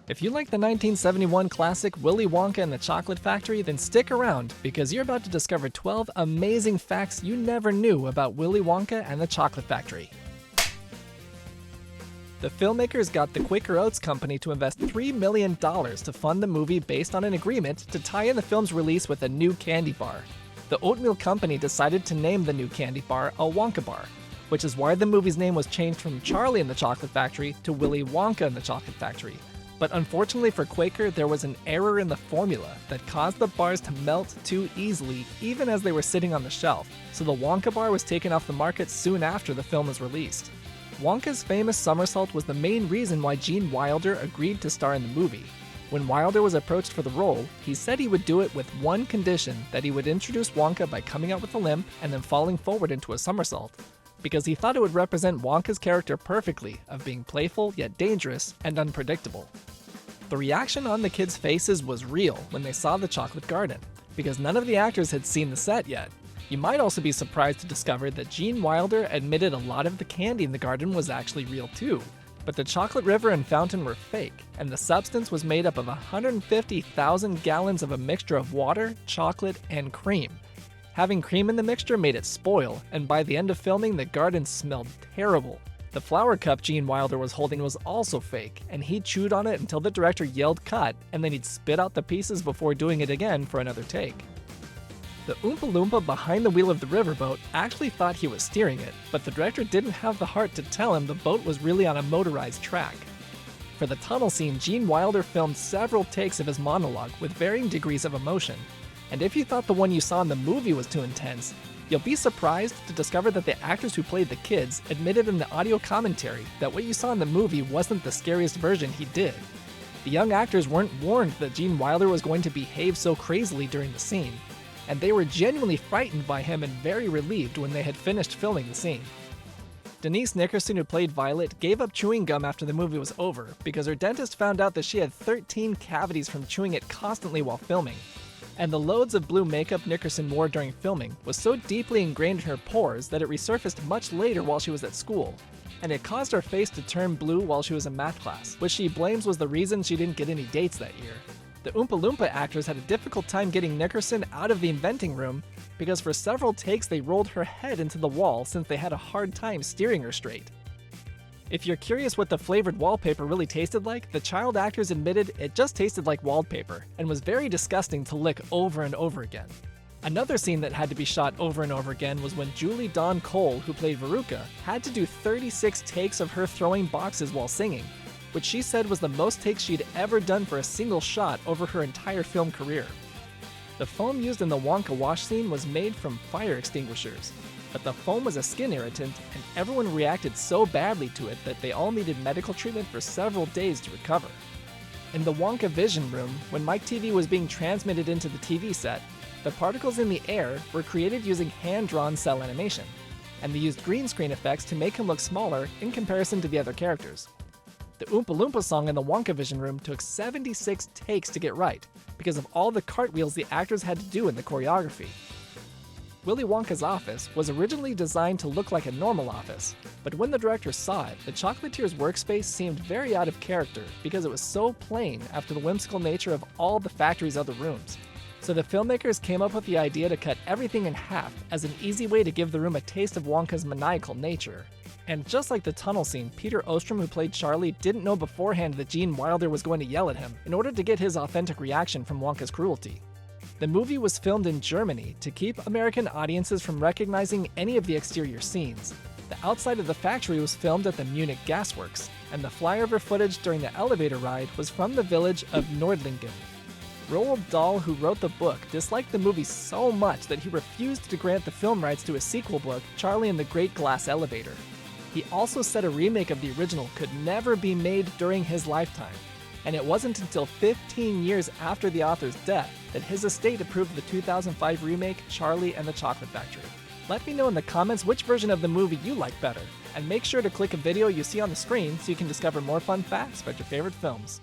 If you like the 1971 classic Willy Wonka and the Chocolate Factory, then stick around because you're about to discover 12 amazing facts you never knew about Willy Wonka and the Chocolate Factory. The filmmakers got the Quaker Oats Company to invest $3 million to fund the movie based on an agreement to tie in the film's release with a new candy bar. The oatmeal company decided to name the new candy bar a Wonka Bar, which is why the movie's name was changed from Charlie and the Chocolate Factory to Willy Wonka and the Chocolate Factory. But unfortunately for Quaker, there was an error in the formula that caused the bars to melt too easily even as they were sitting on the shelf, so the Wonka Bar was taken off the market soon after the film was released. Wonka's famous somersault was the main reason why Gene Wilder agreed to star in the movie. When Wilder was approached for the role, he said he would do it with one condition, that he would introduce Wonka by coming out with a limp and then falling forward into a somersault, because he thought it would represent Wonka's character perfectly of being playful yet dangerous and unpredictable. The reaction on the kids' faces was real when they saw the chocolate garden, because none of the actors had seen the set yet. You might also be surprised to discover that Gene Wilder admitted a lot of the candy in the garden was actually real too, but the chocolate river and fountain were fake, and the substance was made up of 150,000 gallons of a mixture of water, chocolate, and cream. Having cream in the mixture made it spoil, and by the end of filming, the garden smelled terrible. The flower cup Gene Wilder was holding was also fake, and he chewed on it until the director yelled cut, and then he'd spit out the pieces before doing it again for another take. The Oompa Loompa behind the wheel of the riverboat actually thought he was steering it, but the director didn't have the heart to tell him the boat was really on a motorized track. For the tunnel scene, Gene Wilder filmed several takes of his monologue with varying degrees of emotion, and if you thought the one you saw in the movie was too intense, you'll be surprised to discover that the actors who played the kids admitted in the audio commentary that what you saw in the movie wasn't the scariest version he did. The young actors weren't warned that Gene Wilder was going to behave so crazily during the scene, and they were genuinely frightened by him and very relieved when they had finished filming the scene. Denise Nickerson, who played Violet, gave up chewing gum after the movie was over because her dentist found out that she had 13 cavities from chewing it constantly while filming. And the loads of blue makeup Nickerson wore during filming was so deeply ingrained in her pores that it resurfaced much later while she was at school, and it caused her face to turn blue while she was in math class, which she blames was the reason she didn't get any dates that year. The Oompa Loompa actors had a difficult time getting Nickerson out of the inventing room because for several takes they rolled her head into the wall since they had a hard time steering her straight. If you're curious what the flavored wallpaper really tasted like, the child actors admitted it just tasted like wallpaper and was very disgusting to lick over and over again. Another scene that had to be shot over and over again was when Julie Dawn Cole, who played Veruca, had to do 36 takes of her throwing boxes while singing, which she said was the most takes she'd ever done for a single shot over her entire film career. The foam used in the Wonka wash scene was made from fire extinguishers, but the foam was a skin irritant and everyone reacted so badly to it that they all needed medical treatment for several days to recover. In the Wonka Vision Room, when Mike TV was being transmitted into the TV set, the particles in the air were created using hand-drawn cell animation, and they used green screen effects to make him look smaller in comparison to the other characters. The Oompa Loompa song in the Wonka Vision Room took 76 takes to get right, because of all the cartwheels the actors had to do in the choreography. Willy Wonka's office was originally designed to look like a normal office, but when the director saw it, the Chocolatier's workspace seemed very out of character because it was so plain after the whimsical nature of all the factory's other rooms. So the filmmakers came up with the idea to cut everything in half as an easy way to give the room a taste of Wonka's maniacal nature. And just like the tunnel scene, Peter Ostrom, who played Charlie, didn't know beforehand that Gene Wilder was going to yell at him in order to get his authentic reaction from Wonka's cruelty. The movie was filmed in Germany to keep American audiences from recognizing any of the exterior scenes. The outside of the factory was filmed at the Munich Gas Works, and the flyover footage during the elevator ride was from the village of Nordlingen. Roald Dahl, who wrote the book, disliked the movie so much that he refused to grant the film rights to a sequel book, Charlie and the Great Glass Elevator. He also said a remake of the original could never be made during his lifetime, and it wasn't until 15 years after the author's death that his estate approved the 2005 remake, Charlie and the Chocolate Factory. Let me know in the comments which version of the movie you like better, and make sure to click a video you see on the screen so you can discover more fun facts about your favorite films.